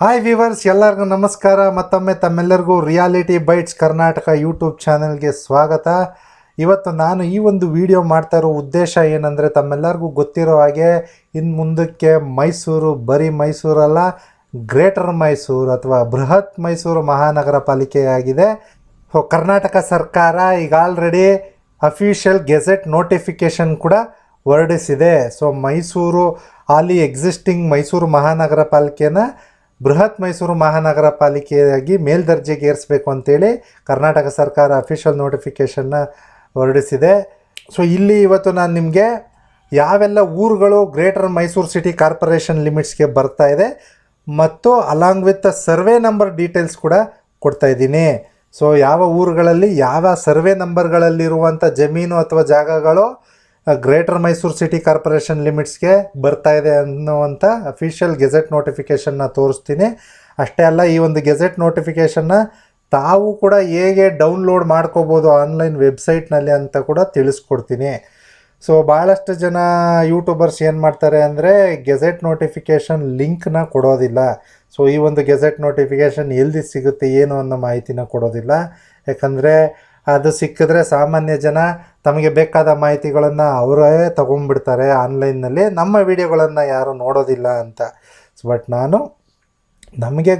Hi viewers, ಎಲ್ಲರಿಗೂ ನಮಸ್ಕಾರ. ಮತ್ತೊಮ್ಮೆ ತಮ್ಮೆಲ್ಲರಿಗೂ ರಿಯಾಲಿಟಿ ಬೈಟ್ಸ್ ಕರ್ನಾಟಕ ಯೂಟ್ಯೂಬ್ ಚಾನೆಲ್ಗೆ ಸ್ವಾಗತ. ಇವತ್ತು ನಾನು ಈ ಒಂದು ವಿಡಿಯೋ ಮಾಡ್ತಾ ಇರೋ ಉದ್ದೇಶ ಏನಂದರೆ, ತಮ್ಮೆಲ್ಲರಿಗೂ ಗೊತ್ತಿರೋ ಹಾಗೆ ಇನ್ನು ಮುಂದಕ್ಕೆ ಮೈಸೂರು ಬರೀ ಮೈಸೂರಲ್ಲ, ಗ್ರೇಟರ್ ಮೈಸೂರು ಅಥವಾ ಬೃಹತ್ ಮೈಸೂರು ಮಹಾನಗರ ಪಾಲಿಕೆಯಾಗಿದೆ. ಸೊ ಕರ್ನಾಟಕ ಸರ್ಕಾರ ಈಗ ಆಲ್ರೆಡಿ ಅಫಿಷಿಯಲ್ ಗೆಜೆಟ್ ನೋಟಿಫಿಕೇಷನ್ ಕೂಡ ಹೊರಡಿಸಿದೆ. ಸೊ ಮೈಸೂರು ಹಾಲಿ ಎಕ್ಸಿಸ್ಟಿಂಗ್ ಮೈಸೂರು ಮಹಾನಗರ ಪಾಲಿಕೆನ ಬೃಹತ್ ಮೈಸೂರು ಮಹಾನಗರ ಪಾಲಿಕೆಯಾಗಿ ಮೇಲ್ದರ್ಜೆಗೆ ಏರಿಸಬೇಕು ಅಂತೇಳಿ ಕರ್ನಾಟಕ ಸರ್ಕಾರ ಅಫಿಷಿಯಲ್ ನೋಟಿಫಿಕೇಷನ್ನ ಹೊರಡಿಸಿದೆ. ಸೊ ಇಲ್ಲಿ ಇವತ್ತು ನಾನು ನಿಮಗೆ ಯಾವೆಲ್ಲ ಊರುಗಳು ಗ್ರೇಟರ್ ಮೈಸೂರು ಸಿಟಿ ಕಾರ್ಪೊರೇಷನ್ ಲಿಮಿಟ್ಸ್ಗೆ ಬರ್ತಾ ಇದೆ ಮತ್ತು along with survey number details ಕೂಡ ಕೊಡ್ತಾ ಇದ್ದೀನಿ. ಸೊ ಯಾವ ಊರುಗಳಲ್ಲಿ ಯಾವ ಸರ್ವೆ ನಂಬರ್ಗಳಲ್ಲಿರುವಂಥ ಜಮೀನು ಅಥವಾ ಜಾಗಗಳು ಗ್ರೇಟರ್ ಮೈಸೂರು ಸಿಟಿ ಕಾರ್ಪೊರೇಷನ್ ಲಿಮಿಟ್ಸ್ಗೆ ಬರ್ತಾ ಇದೆ ಅನ್ನುವಂಥ ಅಫಿಷಿಯಲ್ ಗೆಜೆಟ್ ನೋಟಿಫಿಕೇಷನ್ನ ತೋರಿಸ್ತೀನಿ. ಅಷ್ಟೇ ಅಲ್ಲ, ಈ ಒಂದು ಗೆಜೆಟ್ ನೋಟಿಫಿಕೇಷನ್ನ ತಾವು ಕೂಡ ಹೇಗೆ ಡೌನ್ಲೋಡ್ ಮಾಡ್ಕೋಬೋದು ಆನ್ಲೈನ್ ವೆಬ್ಸೈಟ್ನಲ್ಲಿ ಅಂತ ಕೂಡ ತಿಳಿಸ್ಕೊಡ್ತೀನಿ. ಸೊ ಭಾಳಷ್ಟು ಜನ ಯೂಟ್ಯೂಬರ್ಸ್ ಏನು ಮಾಡ್ತಾರೆ ಅಂದರೆ ಗೆಜೆಟ್ ನೋಟಿಫಿಕೇಷನ್ ಲಿಂಕ್ನ ಕೊಡೋದಿಲ್ಲ. ಸೊ ಈ ಒಂದು ಗೆಜೆಟ್ ನೋಟಿಫಿಕೇಷನ್ ಎಲ್ಲಿ ಸಿಗುತ್ತೆ ಏನು ಅನ್ನೋ ಮಾಹಿತಿನ ಕೊಡೋದಿಲ್ಲ. ಯಾಕಂದರೆ ಅದು ಸಿಕ್ಕಿದ್ರೆ ಸಾಮಾನ್ಯ ಜನ ತಮಗೆ ಬೇಕಾದ ಮಾಹಿತಿಗಳನ್ನು ಅವರೇ ತೊಗೊಂಡ್ಬಿಡ್ತಾರೆ ಆನ್ಲೈನ್ನಲ್ಲಿ, ನಮ್ಮ ವಿಡಿಯೋಗಳನ್ನು ಯಾರು ನೋಡೋದಿಲ್ಲ ಅಂತ. ಬಟ್ ನಾನು ನಮಗೆ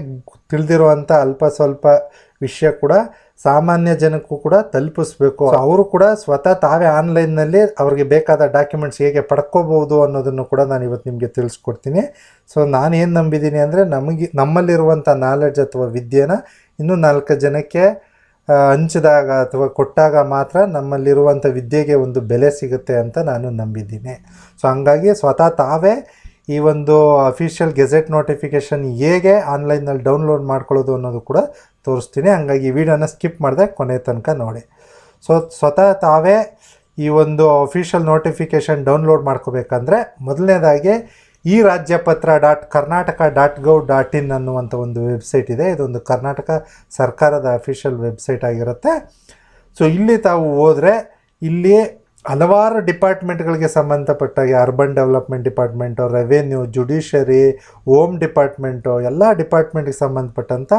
ತಿಳಿದಿರುವಂಥ ಅಲ್ಪ ಸ್ವಲ್ಪ ವಿಷಯ ಕೂಡ ಸಾಮಾನ್ಯ ಜನಕ್ಕೂ ಕೂಡ ತಲುಪಿಸ್ಬೇಕು. ಅವರು ಕೂಡ ಸ್ವತಃ ತಾವೇ ಆನ್ಲೈನ್ನಲ್ಲಿ ಅವ್ರಿಗೆ ಬೇಕಾದ ಡಾಕ್ಯುಮೆಂಟ್ಸ್ ಹೇಗೆ ಪಡ್ಕೋಬೋದು ಅನ್ನೋದನ್ನು ಕೂಡ ನಾನು ಇವತ್ತು ನಿಮಗೆ ತಿಳಿಸ್ಕೊಡ್ತೀನಿ. ಸೊ ನಾನು ಏನು ನಂಬಿದ್ದೀನಿ ಅಂದರೆ ನಮ್ಮಲ್ಲಿರುವಂಥ ನಾಲೆಡ್ಜ್ ಅಥವಾ ವಿದ್ಯೆನ ಇನ್ನೂ 4 ಜನಕ್ಕೆ ಹಂಚಿದಾಗ ಅಥವಾ ಕೊಟ್ಟಾಗ ಮಾತ್ರ ನಮ್ಮಲ್ಲಿರುವಂಥ ವಿದ್ಯೆಗೆ ಒಂದು ಬೆಲೆ ಸಿಗುತ್ತೆ ಅಂತ ನಾನು ನಂಬಿದ್ದೀನಿ. ಸೊ ಹಂಗಾಗಿ ಸ್ವತಃ ತಾವೇ ಈ ಒಂದು ಅಫಿಷಿಯಲ್ ಗೆಜೆಟ್ ನೋಟಿಫಿಕೇಷನ್ ಹೇಗೆ ಆನ್ಲೈನಲ್ಲಿ ಡೌನ್ಲೋಡ್ ಮಾಡ್ಕೊಳ್ಳೋದು ಅನ್ನೋದು ಕೂಡ ತೋರಿಸ್ತೀನಿ. ಹಂಗಾಗಿ ಈ ವಿಡಿಯೋನ ಸ್ಕಿಪ್ ಮಾಡಿದೆ ಕೊನೆ ತನಕ ನೋಡಿ. ಸೊ ಸ್ವತಃ ತಾವೇ ಈ ಒಂದು ಅಫಿಷಿಯಲ್ ನೋಟಿಫಿಕೇಷನ್ ಡೌನ್ಲೋಡ್ ಮಾಡ್ಕೋಬೇಕಂದ್ರೆ ಮೊದಲನೇದಾಗಿ ಈ ರಾಜ್ಯಪತ್ರ .ಕರ್ನಾಟಕ.gov.in ಅನ್ನುವಂಥ ಒಂದು ವೆಬ್ಸೈಟ್ ಇದೆ. ಇದೊಂದು ಕರ್ನಾಟಕ ಸರ್ಕಾರದ ಅಫಿಷಿಯಲ್ ವೆಬ್ಸೈಟ್ ಆಗಿರುತ್ತೆ. ಸೊ ಇಲ್ಲಿ ತಾವು ಹೋದರೆ ಇಲ್ಲಿ ಹಲವಾರು ಡಿಪಾರ್ಟ್ಮೆಂಟ್ಗಳಿಗೆ ಸಂಬಂಧಪಟ್ಟಾಗೆ urban development department, revenue, judiciary, home department, ಎಲ್ಲ ಡಿಪಾರ್ಟ್ಮೆಂಟ್ಗೆ ಸಂಬಂಧಪಟ್ಟಂಥ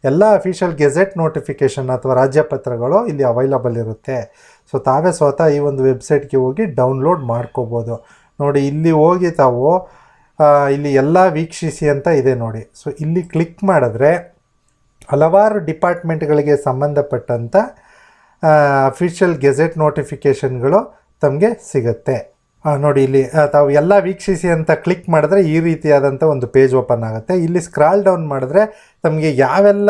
ಎಲ್ಲ ಅಫಿಷಿಯಲ್ ಗೆಜೆಟ್ ನೋಟಿಫಿಕೇಷನ್ ಅಥವಾ ರಾಜ್ಯಪತ್ರಗಳು ಇಲ್ಲಿ ಅವೈಲಬಲ್ ಇರುತ್ತೆ. ಸೊ ತಾವೇ ಸ್ವತಃ ಈ ಒಂದು ವೆಬ್ಸೈಟ್ಗೆ ಹೋಗಿ ಡೌನ್ಲೋಡ್ ಮಾಡ್ಕೋಬೋದು. ನೋಡಿ, ಇಲ್ಲಿ ಹೋಗಿ ತಾವು ಇಲ್ಲಿ ಎಲ್ಲ ವೀಕ್ಷಿಸಿ ಅಂತ ಇದೆ ನೋಡಿ. ಸೊ ಇಲ್ಲಿ ಕ್ಲಿಕ್ ಮಾಡಿದ್ರೆ ಹಲವಾರು ಡಿಪಾರ್ಟ್ಮೆಂಟ್ಗಳಿಗೆ ಸಂಬಂಧಪಟ್ಟಂಥ ಅಫಿಷಿಯಲ್ ಗೆಜೆಟ್ ನೋಟಿಫಿಕೇಷನ್ಗಳು ತಮಗೆ ಸಿಗುತ್ತೆ. ನೋಡಿ, ಇಲ್ಲಿ ತಾವು ಎಲ್ಲ ವೀಕ್ಷಿಸಿ ಅಂತ ಕ್ಲಿಕ್ ಮಾಡಿದ್ರೆ ಈ ರೀತಿಯಾದಂಥ ಒಂದು ಪೇಜ್ ಓಪನ್ ಆಗುತ್ತೆ. ಇಲ್ಲಿ ಸ್ಕ್ರಾಲ್ ಡೌನ್ ಮಾಡಿದ್ರೆ ತಮಗೆ ಯಾವೆಲ್ಲ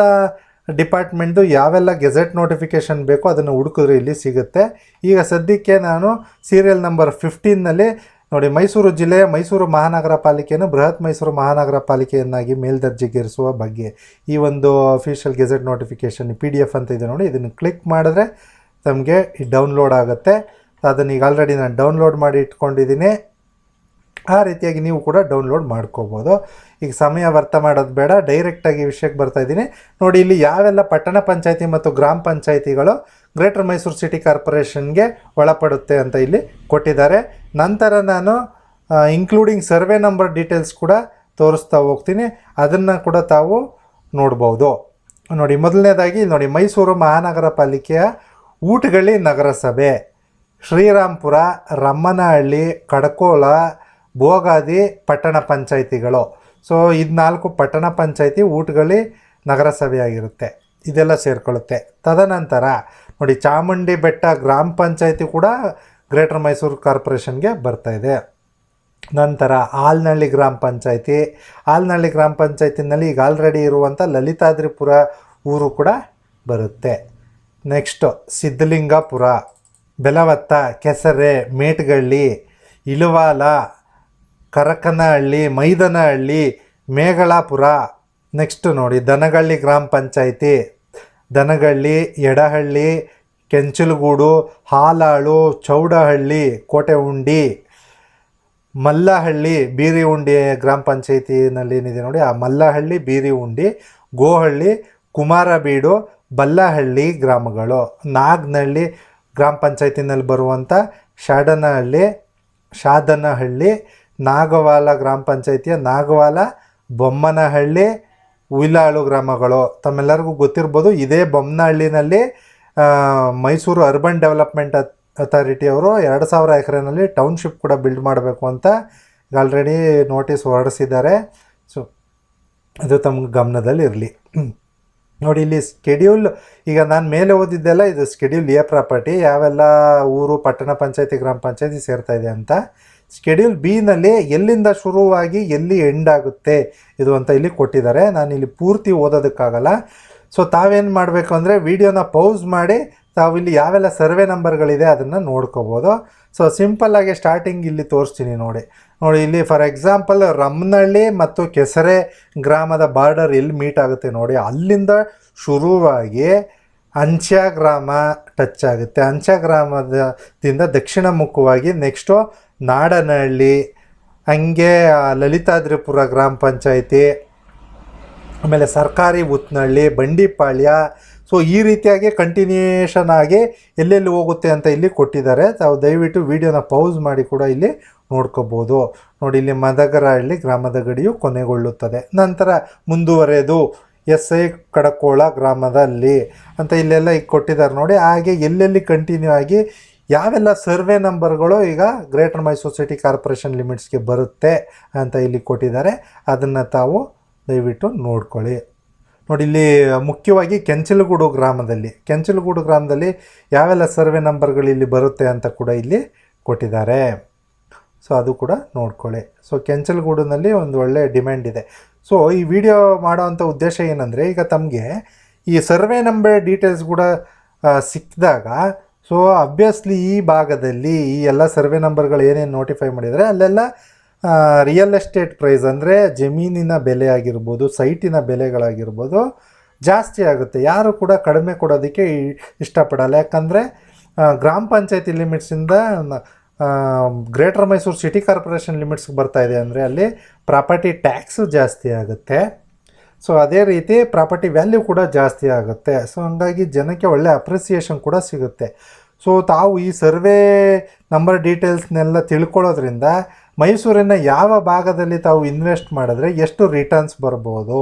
ಡಿಪಾರ್ಟ್ಮೆಂಟ್ದು ಯಾವೆಲ್ಲ ಗೆಜೆಟ್ ನೋಟಿಫಿಕೇಷನ್ ಬೇಕೋ ಅದನ್ನು ಹುಡುಕಿದ್ರೆ ಇಲ್ಲಿ ಸಿಗುತ್ತೆ. ಈಗ ಸದ್ಯಕ್ಕೆ ನಾನು ಸೀರಿಯಲ್ ನಂಬರ್ 15ನಲ್ಲಿ ನೋಡಿ, ಮೈಸೂರು ಜಿಲ್ಲೆಯ ಮೈಸೂರು ಮಹಾನಗರ ಪಾಲಿಕೆಯನ್ನು ಬೃಹತ್ ಮೈಸೂರು ಮಹಾನಗರ ಪಾಲಿಕೆಯನ್ನಾಗಿ ಮೇಲ್ದರ್ಜೆಗೇರಿಸುವ ಬಗ್ಗೆ ಈ ಒಂದು ಅಫಿಷಿಯಲ್ ಗೆಜೆಟ್ ನೋಟಿಫಿಕೇಷನ್ PDF ಅಂತ ಇದೆ ನೋಡಿ. ಇದನ್ನು ಕ್ಲಿಕ್ ಮಾಡಿದ್ರೆ ತಮಗೆ ಡೌನ್ಲೋಡ್ ಆಗುತ್ತೆ. ಅದನ್ನು ಈಗ ಆಲ್ರೆಡಿ ನಾನು ಡೌನ್ಲೋಡ್ ಮಾಡಿ ಇಟ್ಕೊಂಡಿದ್ದೀನಿ. ಆ ರೀತಿಯಾಗಿ ನೀವು ಕೂಡ ಡೌನ್ಲೋಡ್ ಮಾಡ್ಕೋಬೋದು. ಈಗ ಸಮಯ ವ್ಯರ್ಥ ಮಾಡೋದು ಬೇಡ, ಡೈರೆಕ್ಟಾಗಿ ವಿಷಯಕ್ಕೆ ಬರ್ತಾಯಿದ್ದೀನಿ. ನೋಡಿ, ಇಲ್ಲಿ ಯಾವೆಲ್ಲ ಪಟ್ಟಣ ಪಂಚಾಯತಿ ಮತ್ತು ಗ್ರಾಮ ಪಂಚಾಯತಿಗಳು ಗ್ರೇಟರ್ ಮೈಸೂರು ಸಿಟಿ ಕಾರ್ಪೊರೇಷನ್ಗೆ ಒಳಪಡುತ್ತೆ ಅಂತ ಇಲ್ಲಿ ಕೊಟ್ಟಿದ್ದಾರೆ. ನಂತರ ನಾನು ಇನ್ಕ್ಲೂಡಿಂಗ್ ಸರ್ವೆ ನಂಬರ್ ಡೀಟೇಲ್ಸ್ ಕೂಡ ತೋರಿಸ್ತಾ ಹೋಗ್ತೀನಿ, ಅದನ್ನು ಕೂಡ ತಾವು ನೋಡ್ಬೋದು. ನೋಡಿ, ಮೊದಲನೇದಾಗಿ ನೋಡಿ, ಮೈಸೂರು ಮಹಾನಗರ ಪಾಲಿಕೆಯ ಊಟಗಳ್ಳಿ ನಗರಸಭೆ, ಶ್ರೀರಾಂಪುರ, ರಮ್ಮನಹಳ್ಳಿ, ಕಡಕೋಳ, ಭೋಗಾದಿ ಪಟ್ಟಣ ಪಂಚಾಯಿತಿಗಳು. ಸೊ ಇದು 4 ಪಟ್ಟಣ ಪಂಚಾಯಿತಿ ಊಟಗಳ್ಳಿ ನಗರಸಭೆಯಾಗಿರುತ್ತೆ, ಇದೆಲ್ಲ ಸೇರಿಕೊಳ್ಳುತ್ತೆ. ತದನಂತರ ನೋಡಿ, ಚಾಮುಂಡಿ ಬೆಟ್ಟ ಗ್ರಾಮ ಪಂಚಾಯಿತಿ ಕೂಡ ಗ್ರೇಟರ್ ಮೈಸೂರು ಕಾರ್ಪೊರೇಷನ್ಗೆ ಬರ್ತಾಯಿದೆ. ನಂತರ ಆಲ್ನಹಳ್ಳಿ ಗ್ರಾಮ ಪಂಚಾಯಿತಿ, ಆಲ್ನಹಳ್ಳಿ ಗ್ರಾಮ ಪಂಚಾಯತಿನಲ್ಲಿ ಈಗ ಆಲ್ರೆಡಿ ಇರುವಂಥ ಲಲಿತಾದ್ರಿಪುರ ಊರು ಕೂಡ ಬರುತ್ತೆ. ನೆಕ್ಸ್ಟು ಸಿದ್ಧಲಿಂಗಪುರ, ಬೆಲವತ್ತ, ಕೆಸರೆ, ಮೇಟ್ಗಳ್ಳಿ, ಇಳುವಾಲ, ಕರಕನಹಳ್ಳಿ, ಮೈದನಹಳ್ಳಿ, ಮೇಗಳಾಪುರ. ನೆಕ್ಸ್ಟು ನೋಡಿ, ದನಗಳ್ಳಿ ಗ್ರಾಮ ಪಂಚಾಯಿತಿ, ದನಗಳ್ಳಿ, ಎಡಹಳ್ಳಿ, ಕೆಂಚಲಗೂಡು, ಹಾಲಾಳು, ಚೌಡಹಳ್ಳಿ, ಕೋಟೆಹುಂಡಿ, ಮಲ್ಲಹಳ್ಳಿ, ಬೀರಿಹುಂಡಿ ಗ್ರಾಮ ಪಂಚಾಯಿತಿನಲ್ಲಿ ಏನಿದೆ ನೋಡಿ, ಆ ಮಲ್ಲಹಳ್ಳಿ, ಬೀರಿಹುಂಡಿ, ಗೋಹಳ್ಳಿ, ಕುಮಾರಬೀಡು, ಬಲ್ಲಹಳ್ಳಿ ಗ್ರಾಮಗಳು. ನಾಗನಹಳ್ಳಿ ಗ್ರಾಮ ಪಂಚಾಯತಿನಲ್ಲಿ ಬರುವಂಥ ಶಾದನಹಳ್ಳಿ, ನಾಗವಾಲ ಗ್ರಾಮ ಪಂಚಾಯಿತಿಯ ನಾಗವಾಲ, ಬೊಮ್ಮನಹಳ್ಳಿ, ಉಯಿಲಾಳು ಗ್ರಾಮಗಳು ತಮ್ಮೆಲ್ಲರಿಗೂ ಗೊತ್ತಿರ್ಬೋದು. ಇದೇ ಬೊಮ್ಮನಹಳ್ಳಿನಲ್ಲಿ ಮೈಸೂರು ಅರ್ಬನ್ ಡೆವಲಪ್ಮೆಂಟ್ ಅಥಾರಿಟಿ ಅವರು 2000 ಎಕರೆನಲ್ಲಿ ಟೌನ್ಶಿಪ್ ಕೂಡ ಬಿಲ್ಡ್ ಮಾಡಬೇಕು ಅಂತ ಆಲ್ರೆಡಿ ನೋಟಿಸ್ ಹೊರಡಿಸಿದ್ದಾರೆ. ಸೊ ಅದು ತಮ್ಮ ಗಮನದಲ್ಲಿ ಇರಲಿ. ನೋಡಿ ಇಲ್ಲಿ ಸ್ಕೆಡ್ಯೂಲ್, ಈಗ ನಾನು ಮೇಲೆ ಓದಿದ್ದೆಲ್ಲ ಇದು ಸ್ಕೆಡ್ಯೂಲ್ ಎ ಪ್ರಾಪರ್ಟಿ, ಯಾವೆಲ್ಲ ಊರು, ಪಟ್ಟಣ ಪಂಚಾಯತಿ, ಗ್ರಾಮ ಪಂಚಾಯತಿ ಸೇರ್ತಾ ಇದೆ ಅಂತ. ಸ್ಕೆಡ್ಯೂಲ್ ಬಿನಲ್ಲಿ ಎಲ್ಲಿಂದ ಶುರುವಾಗಿ ಎಲ್ಲಿ ಎಂಡ್ ಆಗುತ್ತೆ ಇದು ಅಂತ ಇಲ್ಲಿ ಕೊಟ್ಟಿದ್ದಾರೆ. ನಾನು ಇಲ್ಲಿ ಪೂರ್ತಿ ಓದೋದಕ್ಕಾಗಲ್ಲ. ಸೊ ತಾವೇನು ಮಾಡಬೇಕು ಅಂದರೆ ವಿಡಿಯೋನ ಪೌಸ್ ಮಾಡಿ ತಾವು ಇಲ್ಲಿ ಯಾವೆಲ್ಲ ಸರ್ವೆ ನಂಬರ್ಗಳಿದೆ ಅದನ್ನು ನೋಡ್ಕೋಬೋದು. ಸೊ ಸಿಂಪಲ್ಲಾಗಿ ಸ್ಟಾರ್ಟಿಂಗ್ ಇಲ್ಲಿ ತೋರಿಸ್ತೀನಿ ನೋಡಿ ಇಲ್ಲಿ ಫಾರ್ ಎಕ್ಸಾಂಪಲ್ ರಮ್ಮನಹಳ್ಳಿ ಮತ್ತು ಕೆಸರೆ ಗ್ರಾಮದ ಬಾರ್ಡರ್ ಎಲ್ಲಿ ಮೀಟ್ ಆಗುತ್ತೆ ನೋಡಿ, ಅಲ್ಲಿಂದ ಶುರುವಾಗಿ ಅಂಚ್ಯ ಗ್ರಾಮ ಟಚ್ ಆಗುತ್ತೆ. ಅಂಚ್ಯ ಗ್ರಾಮದಿಂದ ದಕ್ಷಿಣ ಮುಖವಾಗಿ ನೆಕ್ಸ್ಟು ನಾಡನಹಳ್ಳಿ, ಹಂಗೆ ಲಲಿತಾದ್ರಿಪುರ ಗ್ರಾಮ ಪಂಚಾಯಿತಿ, ಆಮೇಲೆ ಸರ್ಕಾರಿ ಉತ್ನಹಳ್ಳಿ, ಬಂಡಿಪಾಳ್ಯ. ಸೊ ಈ ರೀತಿಯಾಗಿ ಕಂಟಿನ್ಯೂಷನ್ ಆಗಿ ಎಲ್ಲೆಲ್ಲಿ ಹೋಗುತ್ತೆ ಅಂತ ಇಲ್ಲಿ ಕೊಟ್ಟಿದ್ದಾರೆ. ತಾವು ದಯವಿಟ್ಟು ವಿಡಿಯೋನ ಪೌಸ್ ಮಾಡಿ ಕೂಡ ಇಲ್ಲಿ ನೋಡ್ಕೋಬೋದು. ನೋಡಿ ಇಲ್ಲಿ ಮದಗರಹಳ್ಳಿ ಗ್ರಾಮದ ಗಡಿಯು ಕೊನೆಗೊಳ್ಳುತ್ತದೆ. ನಂತರ ಮುಂದುವರೆದು SI ಕಡಕೋಳ ಗ್ರಾಮದಲ್ಲಿ ಅಂತ ಇಲ್ಲೆಲ್ಲ ಈಗ ಕೊಟ್ಟಿದ್ದಾರೆ ನೋಡಿ. ಹಾಗೆ ಎಲ್ಲೆಲ್ಲಿ ಕಂಟಿನ್ಯೂ ಆಗಿ ಯಾವೆಲ್ಲ ಸರ್ವೆ ನಂಬರ್ಗಳು ಈಗ ಗ್ರೇಟರ್ ಮೈಸೂರು ಸಿಟಿ ಕಾರ್ಪೊರೇಷನ್ ಲಿಮಿಟ್ಸ್ಗೆ ಬರುತ್ತೆ ಅಂತ ಇಲ್ಲಿ ಕೊಟ್ಟಿದ್ದಾರೆ. ಅದನ್ನು ತಾವು ದಯವಿಟ್ಟು ನೋಡ್ಕೊಳ್ಳಿ. ನೋಡಿ ಇಲ್ಲಿ ಮುಖ್ಯವಾಗಿ ಕೆಂಚಲಗೂಡು ಗ್ರಾಮದಲ್ಲಿ ಯಾವೆಲ್ಲ ಸರ್ವೆ ನಂಬರ್ಗಳು ಇಲ್ಲಿ ಬರುತ್ತೆ ಅಂತ ಕೂಡ ಇಲ್ಲಿ ಕೊಟ್ಟಿದ್ದಾರೆ. ಸೊ ಅದು ಕೂಡ ನೋಡ್ಕೊಳ್ಳಿ. ಸೊ ಕೆಂಚಲಗೂಡಿನಲ್ಲಿ ಒಂದು ಒಳ್ಳೆ ಡಿಮ್ಯಾಂಡ್ ಇದೆ. ಸೊ ಈ ವಿಡಿಯೋ ಮಾಡೋವಂಥ ಉದ್ದೇಶ ಏನಂದರೆ, ಈಗ ತಮಗೆ ಈ ಸರ್ವೆ ನಂಬರ್ ಡೀಟೇಲ್ಸ್ ಕೂಡ ಸಿಕ್ಕಿದಾಗ ಸೊ ಅಬ್ವಿಯಸ್ಲಿ ಈ ಭಾಗದಲ್ಲಿ ಈ ಎಲ್ಲ ಸರ್ವೆ ನಂಬರ್ಗಳು ಏನೇನು ನೋಟಿಫೈ ಮಾಡಿದರೆ ಅಲ್ಲೆಲ್ಲ ರಿಯಲ್ ಎಸ್ಟೇಟ್ ಪ್ರೈಸ್ ಅಂದರೆ ಜಮೀನಿನ ಬೆಲೆ ಆಗಿರ್ಬೋದು, ಸೈಟಿನ ಬೆಲೆಗಳಾಗಿರ್ಬೋದು ಜಾಸ್ತಿ ಆಗುತ್ತೆ. ಯಾರು ಕೂಡ ಕಡಿಮೆ ಕೊಡೋದಕ್ಕೆ ಇಷ್ಟಪಡಲ್ಲ. ಯಾಕಂದರೆ ಗ್ರಾಮ ಪಂಚಾಯತಿ ಲಿಮಿಟ್ಸಿಂದ ಗ್ರೇಟರ್ ಮೈಸೂರು ಸಿಟಿ ಕಾರ್ಪೊರೇಷನ್ ಲಿಮಿಟ್ಸ್ಗೆ ಬರ್ತಾಯಿದೆ ಅಂದರೆ ಅಲ್ಲಿ ಪ್ರಾಪರ್ಟಿ ಟ್ಯಾಕ್ಸು ಜಾಸ್ತಿ ಆಗುತ್ತೆ. ಸೊ ಅದೇ ರೀತಿ ಪ್ರಾಪರ್ಟಿ ವ್ಯಾಲ್ಯೂ ಕೂಡ ಜಾಸ್ತಿ ಆಗುತ್ತೆ. ಸೊ ಹಂಗಾಗಿ ಜನಕ್ಕೆ ಒಳ್ಳೆ ಅಪ್ರಿಸಿಯೇಷನ್ ಕೂಡ ಸಿಗುತ್ತೆ. ಸೊ ತಾವು ಈ ಸರ್ವೆ ನಂಬರ್ ಡೀಟೇಲ್ಸ್ನೆಲ್ಲ ತಿಳ್ಕೊಳ್ಳೋದ್ರಿಂದ ಮೈಸೂರಿನ ಯಾವ ಭಾಗದಲ್ಲಿ ತಾವು ಇನ್ವೆಸ್ಟ್ ಮಾಡಿದ್ರೆ ಎಷ್ಟು ರಿಟರ್ನ್ಸ್ ಬರ್ಬೋದು,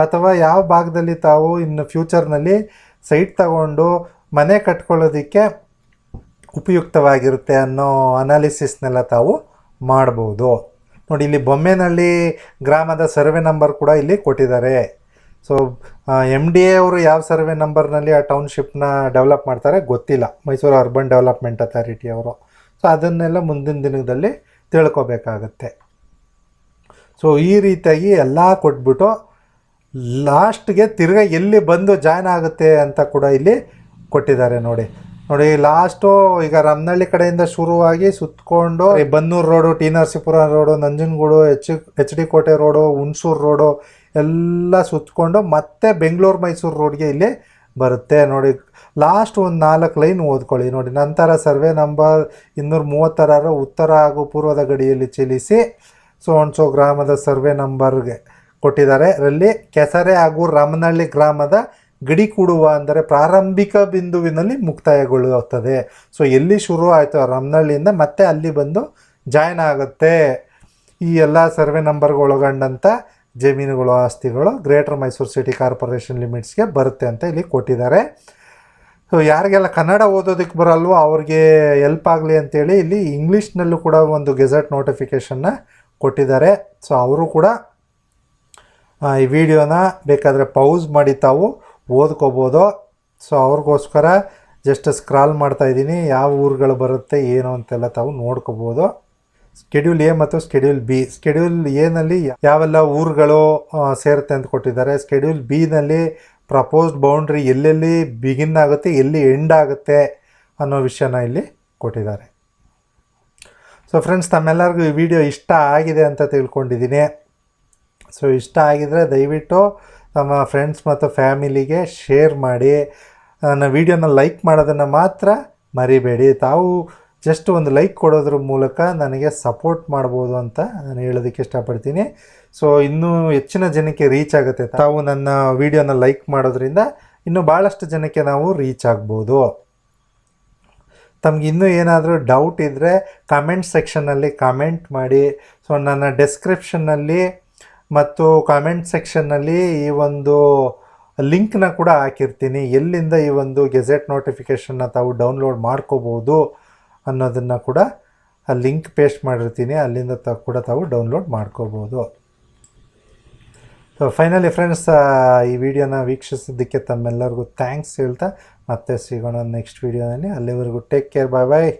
ಅಥವಾ ಯಾವ ಭಾಗದಲ್ಲಿ ತಾವು ಇನ್ನು ಫ್ಯೂಚರ್ನಲ್ಲಿ ಸೈಟ್ ತಗೊಂಡು ಮನೆ ಕಟ್ಕೊಳ್ಳೋದಕ್ಕೆ ಉಪಯುಕ್ತವಾಗಿರುತ್ತೆ ಅನ್ನೋ ಅನಾಲಿಸಿಸ್ನೆಲ್ಲ ತಾವು ಮಾಡ್ಬೋದು. ನೋಡಿ ಇಲ್ಲಿ ಬೊಮ್ಮೇನಹಳ್ಳಿ ಗ್ರಾಮದ ಸರ್ವೆ ನಂಬರ್ ಕೂಡ ಇಲ್ಲಿ ಕೊಟ್ಟಿದ್ದಾರೆ. ಸೊ MDA ಅವರು ಯಾವ ಸರ್ವೆ ನಂಬರ್ನಲ್ಲಿ ಆ ಟೌನ್ಶಿಪ್ನ ಡೆವಲಪ್ ಮಾಡ್ತಾರೆ ಗೊತ್ತಿಲ್ಲ, ಮೈಸೂರು ಅರ್ಬನ್ ಡೆವಲಪ್ಮೆಂಟ್ ಅಥಾರಿಟಿ ಅವರು. ಸೊ ಅದನ್ನೆಲ್ಲ ಮುಂದಿನ ದಿನದಲ್ಲಿ ತಿಳ್ಕೊಬೇಕಾಗತ್ತೆ. ಸೊ ಈ ರೀತಿಯಾಗಿ ಎಲ್ಲ ಕೊಟ್ಬಿಟ್ಟು ಲಾಸ್ಟ್ಗೆ ತಿರ್ಗಾ ಎಲ್ಲಿ ಬಂದು ಜಾಯ್ನ್ ಆಗುತ್ತೆ ಅಂತ ಕೂಡ ಇಲ್ಲಿ ಕೊಟ್ಟಿದ್ದಾರೆ. ನೋಡಿ ಲಾಸ್ಟು ಈಗ ರಮ್ಮನಹಳ್ಳಿ ಕಡೆಯಿಂದ ಶುರುವಾಗಿ ಸುತ್ತಕೊಂಡು Bannur road, T Narasipur road, Nanjangud, HD Kote road, Hunsur road ಎಲ್ಲ ಸುತ್ತಕೊಂಡು ಮತ್ತೆ ಬೆಂಗಳೂರು ಮೈಸೂರು ರೋಡ್ಗೆ ಇಲ್ಲಿ ಬರುತ್ತೆ. ನೋಡಿ ಲಾಸ್ಟ್ ಒಂದು 4 ಲೈನ್ ಓದ್ಕೊಳ್ಳಿ. ನೋಡಿ ನಂತರ ಸರ್ವೆ ನಂಬರ್ 236 ಉತ್ತರ ಹಾಗೂ ಪೂರ್ವದ ಗಡಿಯಲ್ಲಿ ಚಲಿಸಿ ಸೊ ಗ್ರಾಮದ ಸರ್ವೆ ನಂಬರ್ಗೆ ಕೊಟ್ಟಿದ್ದಾರೆ. ಅದರಲ್ಲಿ ಕೆಸರೆ ಹಾಗೂ ರಮ್ಮನಹಳ್ಳಿ ಗ್ರಾಮದ ಗಡಿ ಕೂಡುವ ಅಂದರೆ ಪ್ರಾರಂಭಿಕ ಬಿಂದುವಿನಲ್ಲಿ ಮುಕ್ತಾಯಗೊಳ್ಳುತ್ತದೆ. ಸೊ ಎಲ್ಲಿ ಶುರು ಆಯಿತು ರಮ್ಮನಹಳ್ಳಿಯಿಂದ ಮತ್ತೆ ಅಲ್ಲಿ ಬಂದು ಜಾಯ್ನ್ ಆಗುತ್ತೆ. ಈ ಎಲ್ಲ ಸರ್ವೆ ನಂಬರ್ಗೆ ಒಳಗೊಂಡಂಥ ಜಮೀನುಗಳು, ಆಸ್ತಿಗಳು ಗ್ರೇಟರ್ ಮೈಸೂರು ಸಿಟಿ ಕಾರ್ಪೊರೇಷನ್ ಲಿಮಿಟ್ಸ್ಗೆ ಬರುತ್ತೆ ಅಂತ ಇಲ್ಲಿ ಕೊಟ್ಟಿದ್ದಾರೆ. ಸೊ ಯಾರಿಗೆಲ್ಲ ಕನ್ನಡ ಓದೋದಕ್ಕೆ ಬರಲ್ವೋ ಅವ್ರಿಗೆ ಹೆಲ್ಪ್ ಆಗಲಿ ಅಂತೇಳಿ ಇಲ್ಲಿ ಇಂಗ್ಲೀಷ್ನಲ್ಲೂ ಕೂಡ ಒಂದು ಗೆಜೆಟ್ ನೋಟಿಫಿಕೇಷನ್ನ ಕೊಟ್ಟಿದ್ದಾರೆ. ಸೊ ಅವರು ಕೂಡ ಈ ವಿಡಿಯೋನ ಬೇಕಾದರೆ ಪೌಸ್ ಮಾಡಿ ತಾವು ಓದ್ಕೋಬೋದು. ಸೊ ಅವ್ರಿಗೋಸ್ಕರ ಜಸ್ಟ್ ಸ್ಕ್ರಾಲ್ ಮಾಡ್ತಾಯಿದ್ದೀನಿ, ಯಾವ ಊರುಗಳು ಬರುತ್ತೆ ಏನು ಅಂತೆಲ್ಲ ತಾವು ನೋಡ್ಕೋಬೋದು. ಸ್ಕೆಡ್ಯೂಲ್ ಎ ಮತ್ತು ಸ್ಕೆಡ್ಯೂಲ್ ಬಿ. ಸ್ಕೆಡ್ಯೂಲ್ ಎನಲ್ಲಿ ಯಾವೆಲ್ಲ ಊರುಗಳು ಸೇರುತ್ತೆ ಅಂತ ಕೊಟ್ಟಿದ್ದಾರೆ. ಸ್ಕೆಡ್ಯೂಲ್ ಬಿನಲ್ಲಿ ಪ್ರಪೋಸ್ಡ್ ಬೌಂಡ್ರಿ ಎಲ್ಲೆಲ್ಲಿ ಬಿಗಿನ್ ಆಗುತ್ತೆ, ಎಲ್ಲಿ ಎಂಡ್ ಆಗುತ್ತೆ ಅನ್ನೋ ವಿಷಯನ ಇಲ್ಲಿ ಕೊಟ್ಟಿದ್ದಾರೆ. ಸೊ ಫ್ರೆಂಡ್ಸ್, ತಮ್ಮೆಲ್ಲರಿಗೂ ಈ ವಿಡಿಯೋ ಇಷ್ಟ ಆಗಿದೆ ಅಂತ ತಿಳ್ಕೊಂಡಿದ್ದೀನಿ. ಸೊ ಇಷ್ಟ ಆಗಿದರೆ ದಯವಿಟ್ಟು ನಮ್ಮ ಫ್ರೆಂಡ್ಸ್ ಮತ್ತು ಫ್ಯಾಮಿಲಿಗೆ ಶೇರ್ ಮಾಡಿ. ನನ್ನ ವಿಡಿಯೋನ ಲೈಕ್ ಮಾಡೋದನ್ನು ಮಾತ್ರ ಮರಿಬೇಡಿ. ತಾವು ಜಸ್ಟ್ ಒಂದು ಲೈಕ್ ಕೊಡೋದ್ರ ಮೂಲಕ ನನಗೆ ಸಪೋರ್ಟ್ ಮಾಡ್ಬೋದು ಅಂತ ನಾನು ಹೇಳೋದಕ್ಕೆ ಇಷ್ಟಪಡ್ತೀನಿ. ಸೊ ಇನ್ನೂ ಹೆಚ್ಚಿನ ಜನಕ್ಕೆ ರೀಚ್ ಆಗುತ್ತೆ. ತಾವು ನನ್ನ ವಿಡಿಯೋನ ಲೈಕ್ ಮಾಡೋದ್ರಿಂದ ಇನ್ನೂ ಭಾಳಷ್ಟು ಜನಕ್ಕೆ ನಾವು ರೀಚ್ ಆಗ್ಬೋದು. ತಮ್ಗೆ ಇನ್ನೂ ಏನಾದರೂ ಡೌಟ್ ಇದ್ದರೆ ಕಮೆಂಟ್ ಸೆಕ್ಷನ್ನಲ್ಲಿ ಕಮೆಂಟ್ ಮಾಡಿ. ಸೊ ನನ್ನ ಡೆಸ್ಕ್ರಿಪ್ಷನ್ನಲ್ಲಿ ಮತ್ತು ಕಾಮೆಂಟ್ ಸೆಕ್ಷನ್ನಲ್ಲಿ ಈ ಒಂದು ಲಿಂಕ್ನ ಕೂಡ ಹಾಕಿರ್ತೀನಿ, ಎಲ್ಲಿಂದ ಈ ಒಂದು ಗೆಜೆಟ್ ನೋಟಿಫಿಕೇಷನ್ನ ತಾವು ಡೌನ್ಲೋಡ್ ಮಾಡ್ಕೋಬೋದು ಅನ್ನೋದನ್ನು ಕೂಡ ಆ ಲಿಂಕ್ ಪೇಸ್ಟ್ ಮಾಡಿರ್ತೀನಿ, ಅಲ್ಲಿಂದ ಕೂಡ ತಾವು ಡೌನ್ಲೋಡ್ ಮಾಡ್ಕೋಬೋದು. ಸೊ ಫೈನಲಿ ಫ್ರೆಂಡ್ಸ್, ಈ ವಿಡಿಯೋನ ವೀಕ್ಷಿಸಿದ್ದಕ್ಕೆ ತಮ್ಮೆಲ್ಲರಿಗೂ ಥ್ಯಾಂಕ್ಸ್ ಹೇಳ್ತಾ ಮತ್ತೆ ಸಿಗೋಣ ನೆಕ್ಸ್ಟ್ ವಿಡಿಯೋನಲ್ಲಿ. ಅಲ್ಲಿವರೆಗೂ ಟೇಕ್ ಕೇರ್, ಬಾಯ್ ಬಾಯ್.